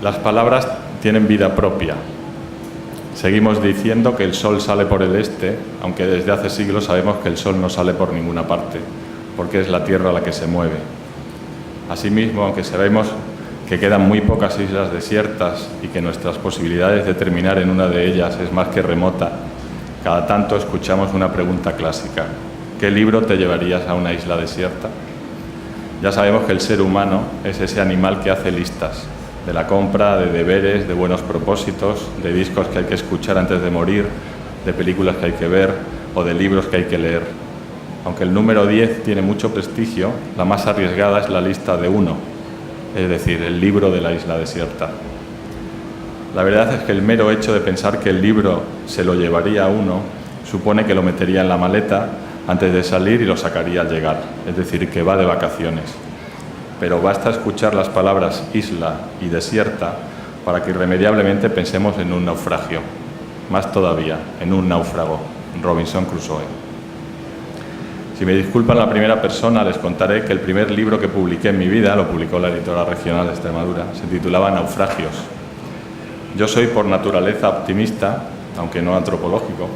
Las palabras tienen vida propia. Seguimos diciendo que el sol sale por el este, aunque desde hace siglos sabemos que el sol no sale por ninguna parte, porque es la Tierra la que se mueve. Asimismo, aunque sabemos que quedan muy pocas islas desiertas y que nuestras posibilidades de terminar en una de ellas es más que remota, cada tanto escuchamos una pregunta clásica: ¿qué libro te llevarías a una isla desierta? Ya sabemos que el ser humano es ese animal que hace listas, de la compra, de deberes, de buenos propósitos, de discos que hay que escuchar antes de morir, de películas que hay que ver o de libros que hay que leer. Aunque el número 10 tiene mucho prestigio, la más arriesgada es la lista de 1, es decir, el libro de la isla desierta. La verdad es que el mero hecho de pensar que el libro se lo llevaría a uno supone que lo metería en la maleta antes de salir y lo sacaría al llegar, es decir, que va de vacaciones. Pero basta escuchar las palabras isla y desierta para que irremediablemente pensemos en un naufragio, más todavía, en un náufrago, Robinson Crusoe. Si me disculpan la primera persona, les contaré que el primer libro que publiqué en mi vida, lo publicó la editora regional de Extremadura, se titulaba Naufragios. Yo soy por naturaleza optimista, aunque no antropológico,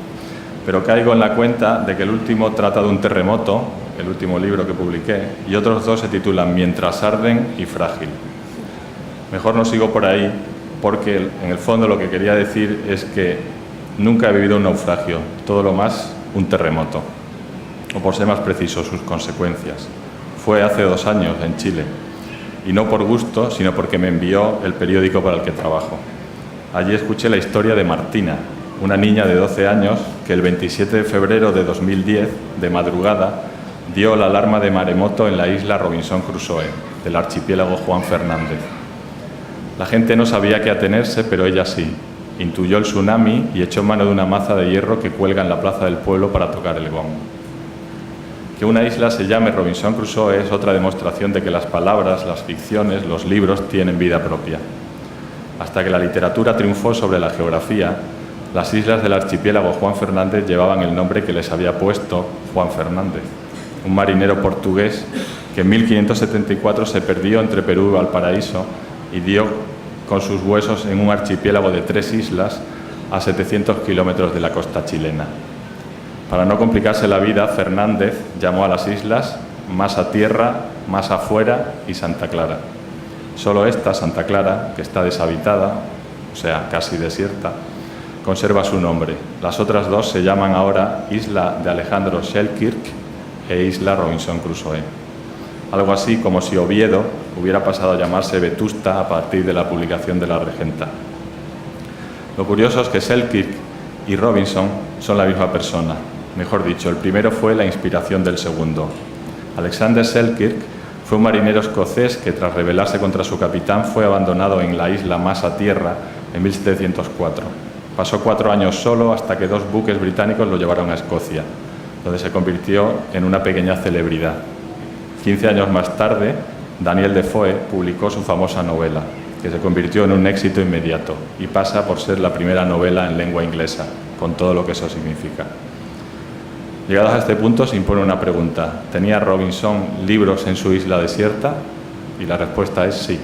pero caigo en la cuenta de que el último trata de un terremoto, el último libro que publiqué, y otros dos se titulan Mientras arden y Frágil. Mejor no sigo por ahí, porque en el fondo lo que quería decir es que nunca he vivido un naufragio, todo lo más un terremoto, o por ser más preciso, sus consecuencias. Fue hace 2 años en Chile, y no por gusto, sino porque me envió el periódico para el que trabajo. Allí escuché la historia de Martina, una niña de 12 años que el 27 de febrero de 2010, de madrugada, dio la alarma de maremoto en la isla Robinson Crusoe, del archipiélago Juan Fernández. La gente no sabía qué atenerse, pero ella sí. Intuyó el tsunami y echó mano de una maza de hierro que cuelga en la plaza del pueblo para tocar el gong. Que una isla se llame Robinson Crusoe es otra demostración de que las palabras, las ficciones, los libros tienen vida propia. Hasta que la literatura triunfó sobre la geografía, las islas del archipiélago Juan Fernández llevaban el nombre que les había puesto Juan Fernández, un marinero portugués que en 1574 se perdió entre Perú y Valparaíso y dio con sus huesos en un archipiélago de 3 islas a 700 kilómetros de la costa chilena. Para no complicarse la vida, Fernández llamó a las islas Más a Tierra, Más Afuera y Santa Clara. Solo esta, Santa Clara, que está deshabitada, o sea, casi desierta, conserva su nombre. Las otras 2 se llaman ahora Isla de Alejandro Selkirk e Isla Robinson Crusoe. Algo así como si Oviedo hubiera pasado a llamarse Vetusta a partir de la publicación de La Regenta. Lo curioso es que Selkirk y Robinson son la misma persona. Mejor dicho, el primero fue la inspiración del segundo. Alexander Selkirk fue un marinero escocés que, tras rebelarse contra su capitán, fue abandonado en la isla Más a Tierra en 1704. Pasó 4 años solo hasta que 2 buques británicos lo llevaron a Escocia, donde se convirtió en una pequeña celebridad. 15 años más tarde, Daniel Defoe publicó su famosa novela, que se convirtió en un éxito inmediato y pasa por ser la primera novela en lengua inglesa, con todo lo que eso significa. Llegados a este punto se impone una pregunta: ¿tenía Robinson libros en su isla desierta? Y la respuesta es sí.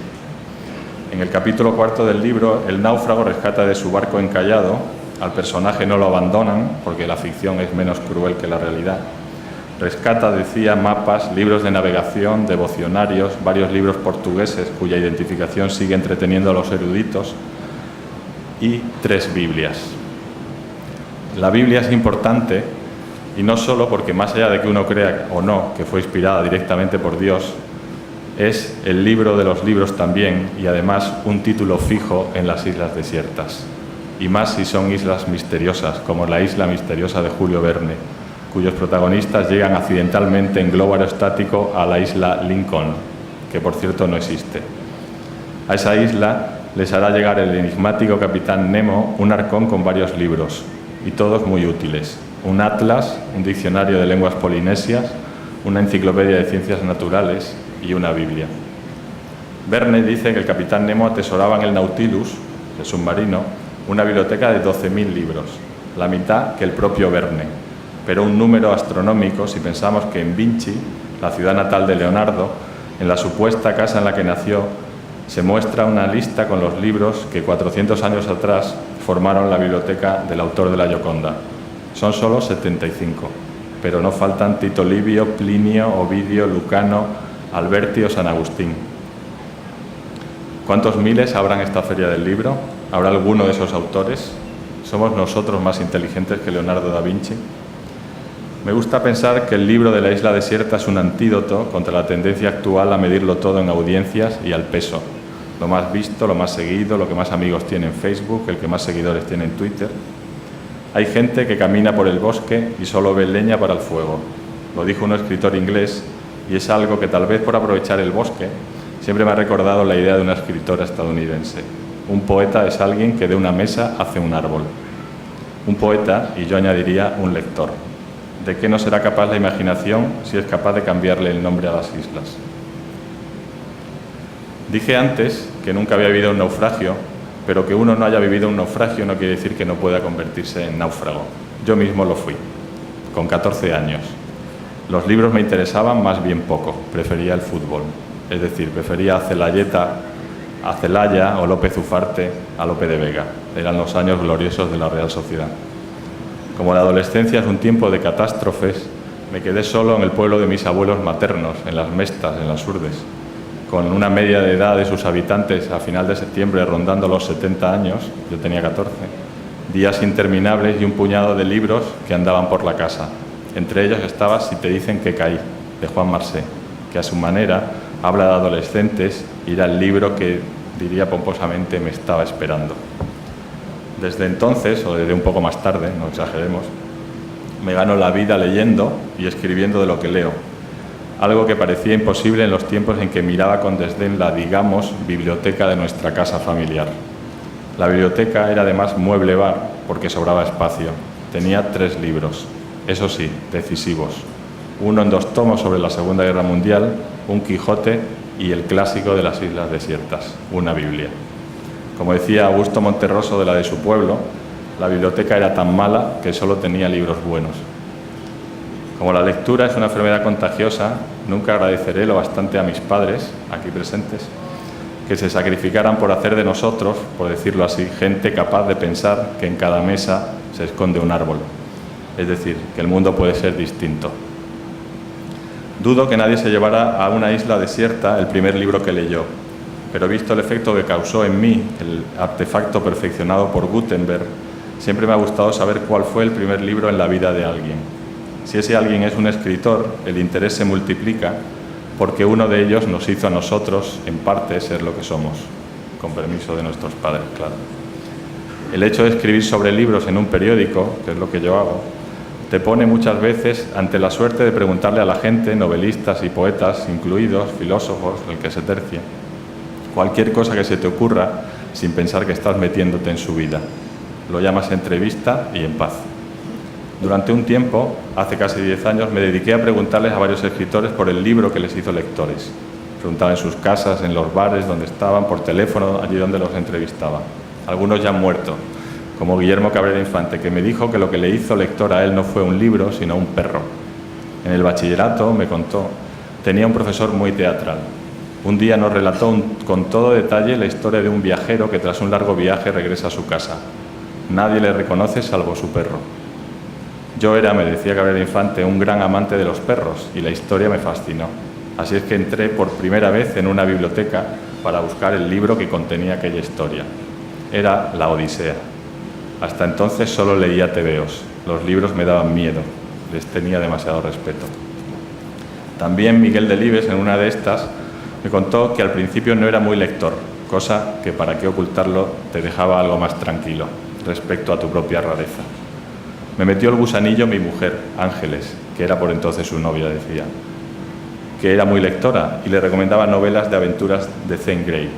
En el capítulo 4 del libro, el náufrago rescata de su barco encallado. Al personaje no lo abandonan, porque la ficción es menos cruel que la realidad. Rescata, decía, mapas, libros de navegación, devocionarios, varios libros portugueses cuya identificación sigue entreteniendo a los eruditos, y 3 Biblias. La Biblia es importante, y no solo porque, más allá de que uno crea o no que fue inspirada directamente por Dios, es el libro de los libros también, y además un título fijo en las islas desiertas. Y más si son islas misteriosas, como la isla misteriosa de Julio Verne, cuyos protagonistas llegan accidentalmente en globo aerostático a la isla Lincoln, que por cierto no existe. A esa isla les hará llegar el enigmático capitán Nemo un arcón con varios libros, y todos muy útiles: un atlas, un diccionario de lenguas polinesias, una enciclopedia de ciencias naturales y una Biblia. Verne dice que el capitán Nemo atesoraba en el Nautilus, el submarino, una biblioteca de 12.000 libros, la mitad que el propio Verne, pero un número astronómico si pensamos que en Vinci, la ciudad natal de Leonardo, en la supuesta casa en la que nació, se muestra una lista con los libros que 400 años atrás formaron la biblioteca del autor de la Gioconda. Son solo 75, pero no faltan Tito Livio, Plinio, Ovidio, Lucano, Alberti o San Agustín. ¿Cuántos miles habrá en esta feria del libro? ¿Habrá alguno de esos autores? ¿Somos nosotros más inteligentes que Leonardo da Vinci? Me gusta pensar que el libro de la isla desierta es un antídoto contra la tendencia actual a medirlo todo en audiencias y al peso. Lo más visto, lo más seguido, lo que más amigos tiene en Facebook, el que más seguidores tiene en Twitter. Hay gente que camina por el bosque y solo ve leña para el fuego. Lo dijo un escritor inglés y es algo que tal vez por aprovechar el bosque siempre me ha recordado la idea de una escritora estadounidense. Un poeta es alguien que de una mesa hace un árbol. Un poeta, y yo añadiría un lector. ¿De qué no será capaz la imaginación si es capaz de cambiarle el nombre a las islas? Dije antes que nunca había vivido un naufragio, pero que uno no haya vivido un naufragio no quiere decir que no pueda convertirse en náufrago. Yo mismo lo fui, con 14 años. Los libros me interesaban más bien poco, prefería el fútbol. Es decir, prefería a Celayeta, a Celaya o López Ufarte a Lope de Vega. Eran los años gloriosos de la Real Sociedad. Como la adolescencia es un tiempo de catástrofes, me quedé solo en el pueblo de mis abuelos maternos, en Las Mestas, en Las Urdes, con una media de edad de sus habitantes a final de septiembre rondando los 70 años, yo tenía 14, días interminables y un puñado de libros que andaban por la casa. Entre ellos estaba Si te dicen que caí, de Juan Marsé, que a su manera habla de adolescentes y era el libro que, diría pomposamente, me estaba esperando. Desde entonces, o desde un poco más tarde, no exageremos, me gano la vida leyendo y escribiendo de lo que leo, algo que parecía imposible en los tiempos en que miraba con desdén la, digamos, biblioteca de nuestra casa familiar. La biblioteca era además mueble bar porque sobraba espacio. Tenía 3 libros, eso sí, decisivos. Uno en 2 tomos sobre la Segunda Guerra Mundial, un Quijote y el clásico de las Islas Desiertas, una Biblia. Como decía Augusto Monterroso de la de su pueblo, la biblioteca era tan mala que solo tenía libros buenos. Como la lectura es una enfermedad contagiosa, nunca agradeceré lo bastante a mis padres, aquí presentes, que se sacrificaran por hacer de nosotros, por decirlo así, gente capaz de pensar que en cada mesa se esconde un árbol. Es decir, que el mundo puede ser distinto. Dudo que nadie se llevara a una isla desierta el primer libro que leyó, pero visto el efecto que causó en mí el artefacto perfeccionado por Gutenberg, siempre me ha gustado saber cuál fue el primer libro en la vida de alguien. Si ese alguien es un escritor, el interés se multiplica porque uno de ellos nos hizo a nosotros, en parte, ser lo que somos, con permiso de nuestros padres, claro. El hecho de escribir sobre libros en un periódico, que es lo que yo hago, te pone muchas veces ante la suerte de preguntarle a la gente, novelistas y poetas incluidos, filósofos, el que se tercie, cualquier cosa que se te ocurra sin pensar que estás metiéndote en su vida. Lo llamas entrevista y en paz. Durante un tiempo, hace casi 10 años, me dediqué a preguntarles a varios escritores por el libro que les hizo lectores. Preguntaba en sus casas, en los bares donde estaban, por teléfono, allí donde los entrevistaba. Algunos ya han muerto, como Guillermo Cabrera Infante, que me dijo que lo que le hizo lector a él no fue un libro, sino un perro. En el bachillerato, me contó, tenía un profesor muy teatral. Un día nos relató con todo detalle la historia de un viajero que tras un largo viaje regresa a su casa. Nadie le reconoce salvo su perro. Yo era, me decía Cabrera Infante, un gran amante de los perros y la historia me fascinó. Así es que entré por primera vez en una biblioteca para buscar el libro que contenía aquella historia. Era La Odisea. Hasta entonces solo leía tebeos. Los libros me daban miedo, les tenía demasiado respeto. También Miguel Delibes, en una de estas, me contó que al principio no era muy lector, cosa que para qué ocultarlo te dejaba algo más tranquilo respecto a tu propia rareza. Me metió el gusanillo mi mujer, Ángeles, que era por entonces su novia, decía, que era muy lectora y le recomendaba novelas de aventuras de Zane Grey.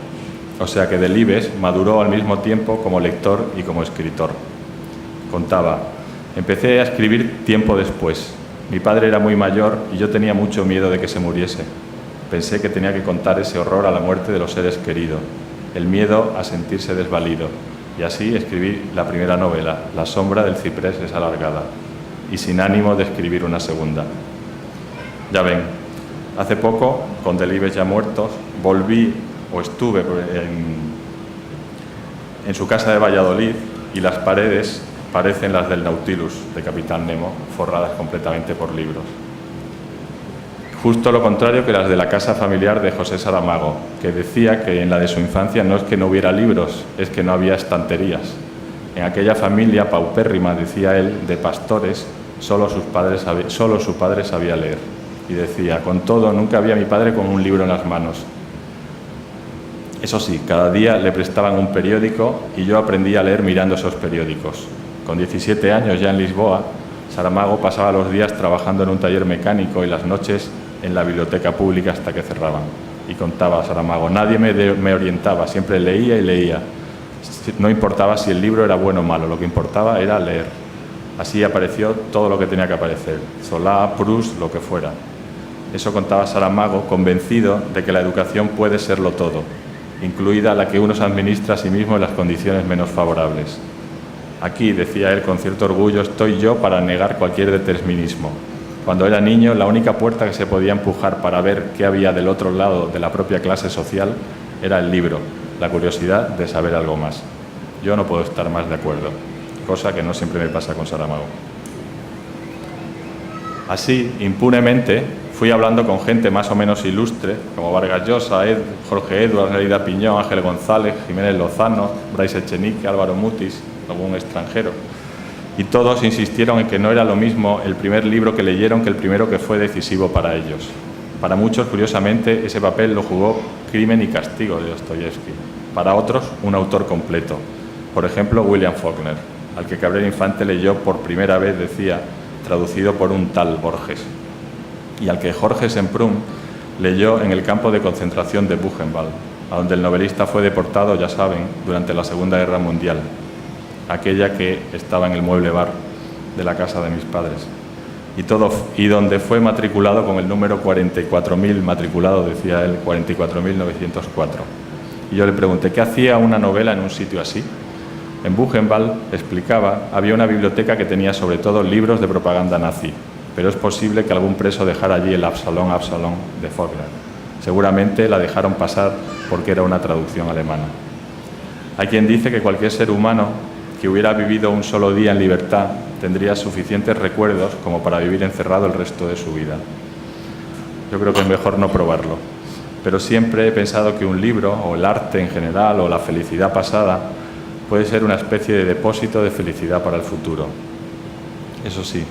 O sea que Delibes maduró al mismo tiempo como lector y como escritor. Contaba, empecé a escribir tiempo después. Mi padre era muy mayor y yo tenía mucho miedo de que se muriese. Pensé que tenía que contar ese horror a la muerte de los seres queridos, el miedo a sentirse desvalido. Y así escribí la primera novela, La sombra del ciprés es alargada, y sin ánimo de escribir una segunda. Ya ven, hace poco, con Delibes ya muertos, volví o estuve en su casa de Valladolid y las paredes parecen las del Nautilus de Capitán Nemo, forradas completamente por libros. Justo lo contrario que las de la casa familiar de José Saramago, que decía que en la de su infancia no es que no hubiera libros, es que no había estanterías. En aquella familia paupérrima, decía él, de pastores, solo su padre sabía leer. Y decía, con todo, nunca había mi padre con un libro en las manos. Eso sí, cada día le prestaban un periódico y yo aprendí a leer mirando esos periódicos. Con 17 años, ya en Lisboa, Saramago pasaba los días trabajando en un taller mecánico y las noches en la biblioteca pública hasta que cerraban. Y contaba Saramago, nadie me orientaba, siempre leía y leía. No importaba si el libro era bueno o malo, lo que importaba era leer. Así apareció todo lo que tenía que aparecer, Zola, Proust, lo que fuera. Eso contaba Saramago, convencido de que la educación puede serlo todo, incluida la que uno se administra a sí mismo en las condiciones menos favorables. Aquí, decía él con cierto orgullo, estoy yo para negar cualquier determinismo. Cuando era niño, la única puerta que se podía empujar para ver qué había del otro lado de la propia clase social era el libro, la curiosidad de saber algo más. Yo no puedo estar más de acuerdo, cosa que no siempre me pasa con Saramago. Así, impunemente, fui hablando con gente más o menos ilustre, como Vargas Llosa, Jorge Edwards, Nelida Piñón, Ángel González, Jiménez Lozano, Bryce Echenique, Álvaro Mutis, algún extranjero. Y todos insistieron en que no era lo mismo el primer libro que leyeron que el primero que fue decisivo para ellos. Para muchos, curiosamente, ese papel lo jugó Crimen y Castigo de Dostoyevsky. Para otros, un autor completo. Por ejemplo, William Faulkner, al que Cabrera Infante leyó por primera vez, decía, traducido por un tal Borges, y al que Jorge Semprún leyó en el campo de concentración de Buchenwald, a donde el novelista fue deportado, ya saben, durante la Segunda Guerra Mundial, aquella que estaba en el mueble bar de la casa de mis padres, y donde fue matriculado con el número 44.000, matriculado, decía él, 44.904. Y yo le pregunté, ¿qué hacía una novela en un sitio así? En Buchenwald, explicaba, había una biblioteca que tenía sobre todo libros de propaganda nazi, pero es posible que algún preso dejara allí el Absalón de Faulkner. Seguramente la dejaron pasar porque era una traducción alemana. Hay quien dice que cualquier ser humano que hubiera vivido un solo día en libertad tendría suficientes recuerdos como para vivir encerrado el resto de su vida. Yo creo que es mejor no probarlo, pero siempre he pensado que un libro, o el arte en general, o la felicidad pasada, puede ser una especie de depósito de felicidad para el futuro. Eso sí,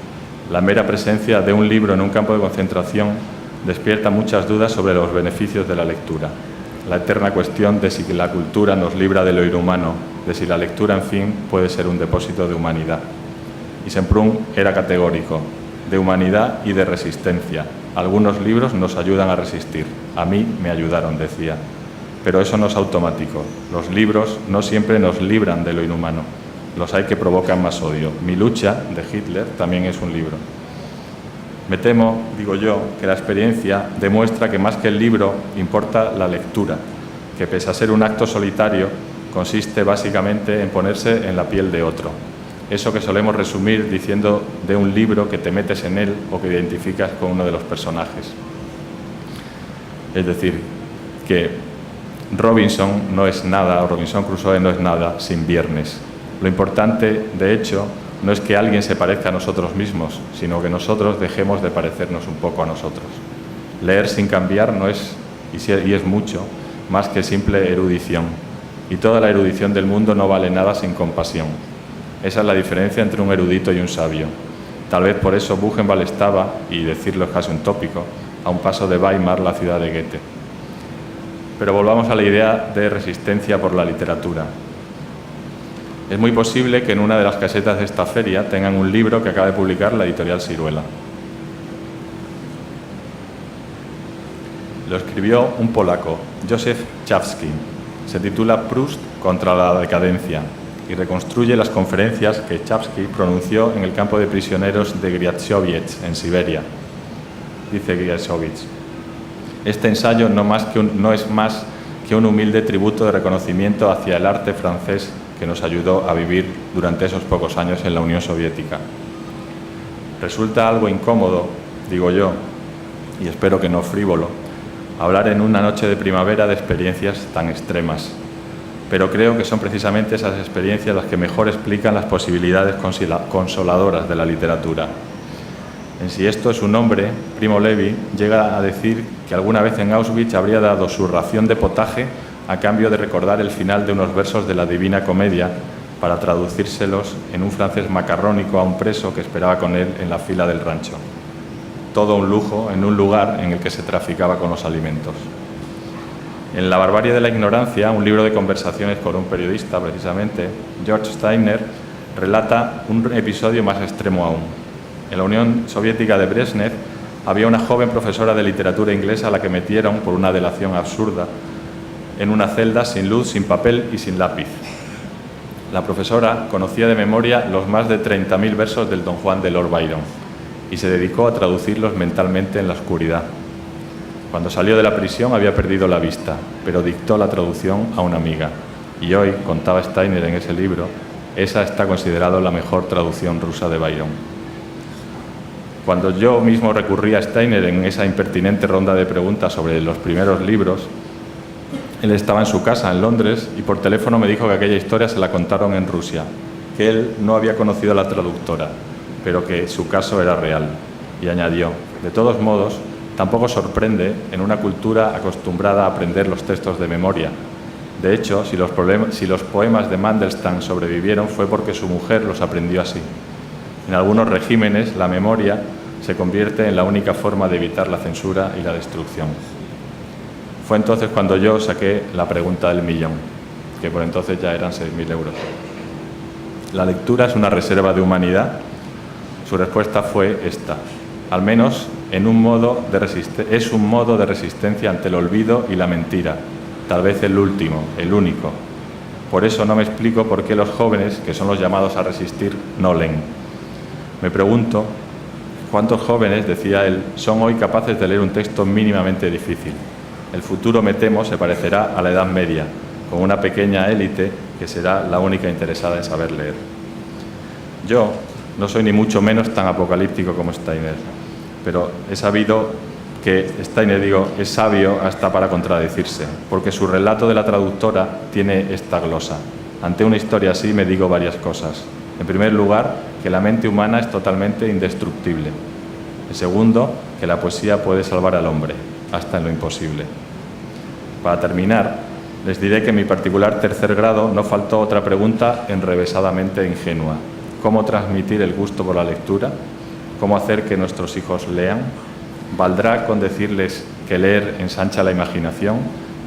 la mera presencia de un libro en un campo de concentración despierta muchas dudas sobre los beneficios de la lectura. La eterna cuestión de si la cultura nos libra de lo inhumano, de si la lectura, en fin, puede ser un depósito de humanidad. Y Semprún era categórico, de humanidad y de resistencia. Algunos libros nos ayudan a resistir. A mí me ayudaron, decía. Pero eso no es automático. Los libros no siempre nos libran de lo inhumano. Los hay que provocan más odio. Mi lucha, de Hitler, también es un libro. Me temo, digo yo, que la experiencia demuestra que más que el libro importa la lectura, que pese a ser un acto solitario, consiste básicamente en ponerse en la piel de otro. Eso que solemos resumir diciendo de un libro que te metes en él o que identificas con uno de los personajes. Es decir, que Robinson Crusoe no es nada sin Viernes. Lo importante, de hecho, no es que alguien se parezca a nosotros mismos, sino que nosotros dejemos de parecernos un poco a nosotros. Leer sin cambiar no es, y es mucho, más que simple erudición. Y toda la erudición del mundo no vale nada sin compasión. Esa es la diferencia entre un erudito y un sabio. Tal vez por eso Buchenwald estaba, y decirlo es casi un tópico, a un paso de Weimar, la ciudad de Goethe. Pero volvamos a la idea de resistencia por la literatura. Es muy posible que en una de las casetas de esta feria tengan un libro que acaba de publicar la editorial Siruela. Lo escribió un polaco, Józef Czapski. Se titula Proust contra la decadencia y reconstruye las conferencias que Czapski pronunció en el campo de prisioneros de Griazovich, en Siberia. Dice Griazovich: este ensayo no es más que un humilde tributo de reconocimiento hacia el arte francés que nos ayudó a vivir durante esos pocos años en la Unión Soviética. Resulta algo incómodo, digo yo, y espero que no frívolo, hablar en una noche de primavera de experiencias tan extremas. Pero creo que son precisamente esas experiencias las que mejor explican las posibilidades consoladoras de la literatura. En Si esto es un hombre, Primo Levi llega a decir que alguna vez en Auschwitz habría dado su ración de potaje a cambio de recordar el final de unos versos de la Divina Comedia para traducírselos en un francés macarrónico a un preso que esperaba con él en la fila del rancho. Todo un lujo en un lugar en el que se traficaba con los alimentos. En La barbarie de la ignorancia, un libro de conversaciones con un periodista, precisamente, George Steiner relata un episodio más extremo aún. En la Unión Soviética de Brezhnev había una joven profesora de literatura inglesa a la que metieron, por una delación absurda, en una celda sin luz, sin papel y sin lápiz. La profesora conocía de memoria los más de 30.000 versos del Don Juan de Lord Byron y se dedicó a traducirlos mentalmente en la oscuridad. Cuando salió de la prisión había perdido la vista, pero dictó la traducción a una amiga. Y hoy, contaba Steiner en ese libro, esa está considerada la mejor traducción rusa de Byron. Cuando yo mismo recurrí a Steiner en esa impertinente ronda de preguntas sobre los primeros libros, él estaba en su casa en Londres y por teléfono me dijo que aquella historia se la contaron en Rusia, que él no había conocido a la traductora, pero que su caso era real. Y añadió, de todos modos, tampoco sorprende en una cultura acostumbrada a aprender los textos de memoria. De hecho, si los poemas de Mandelstam sobrevivieron fue porque su mujer los aprendió así. En algunos regímenes, la memoria se convierte en la única forma de evitar la censura y la destrucción. Fue entonces cuando yo saqué la pregunta del millón, que por entonces ya eran 6.000 euros. ¿La lectura es una reserva de humanidad? Su respuesta fue esta. Al menos es un modo de resistencia ante el olvido y la mentira, tal vez el último, el único. Por eso no me explico por qué los jóvenes, que son los llamados a resistir, no leen. Me pregunto cuántos jóvenes, decía él, son hoy capaces de leer un texto mínimamente difícil. El futuro, me temo, se parecerá a la Edad Media, con una pequeña élite que será la única interesada en saber leer. Yo no soy ni mucho menos tan apocalíptico como Steiner, pero he sabido que Steiner, es sabio hasta para contradecirse, porque su relato de la traductora tiene esta glosa. Ante una historia así me digo varias cosas. En primer lugar, que la mente humana es totalmente indestructible. En segundo, que la poesía puede salvar al hombre, hasta en lo imposible. Para terminar, les diré que en mi particular tercer grado no faltó otra pregunta enrevesadamente ingenua. ¿Cómo transmitir el gusto por la lectura? ¿Cómo hacer que nuestros hijos lean? ¿Valdrá con decirles que leer ensancha la imaginación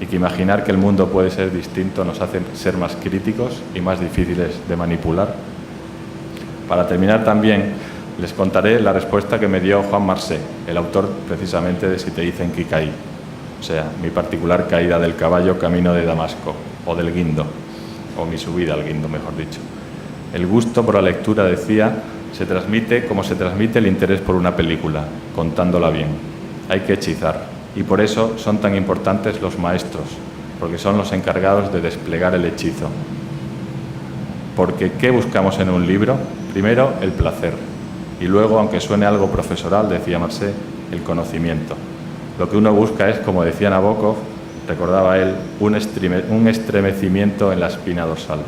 y que imaginar que el mundo puede ser distinto nos hace ser más críticos y más difíciles de manipular? Para terminar también, les contaré la respuesta que me dio Juan Marcé, el autor precisamente de Si te dicen que caí, o sea, mi particular caída del caballo camino de Damasco, o del guindo, o mi subida al guindo, mejor dicho. El gusto por la lectura, decía, se transmite como se transmite el interés por una película, contándola bien. Hay que hechizar, y por eso son tan importantes los maestros, porque son los encargados de desplegar el hechizo. Porque, ¿qué buscamos en un libro? Primero, el placer. Y luego, aunque suene algo profesoral, decía Marcé, el conocimiento. Lo que uno busca es, como decía Nabokov, recordaba él, un estremecimiento en la espina dorsal.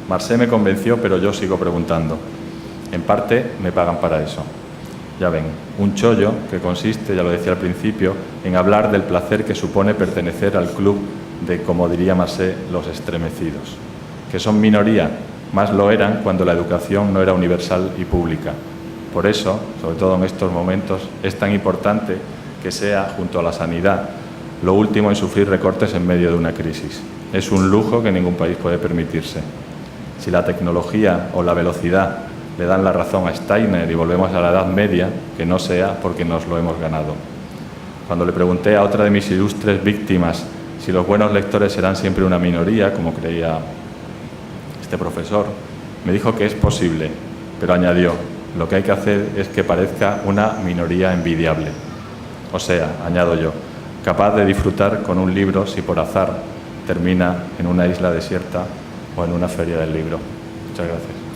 Marcé me convenció, pero yo sigo preguntando. En parte, me pagan para eso. Ya ven, un chollo que consiste, ya lo decía al principio, en hablar del placer que supone pertenecer al club de, como diría Marcé, los estremecidos. Que son minoría, más lo eran cuando la educación no era universal y pública. Por eso, sobre todo en estos momentos, es tan importante que sea, junto a la sanidad, lo último en sufrir recortes en medio de una crisis. Es un lujo que ningún país puede permitirse. Si la tecnología o la velocidad le dan la razón a Steiner y volvemos a la Edad Media, que no sea porque nos lo hemos ganado. Cuando le pregunté a otra de mis ilustres víctimas si los buenos lectores serán siempre una minoría, como creía este profesor, me dijo que es posible, pero añadió, lo que hay que hacer es que parezca una minoría envidiable. O sea, añado yo, capaz de disfrutar con un libro si por azar termina en una isla desierta o en una feria del libro. Muchas gracias.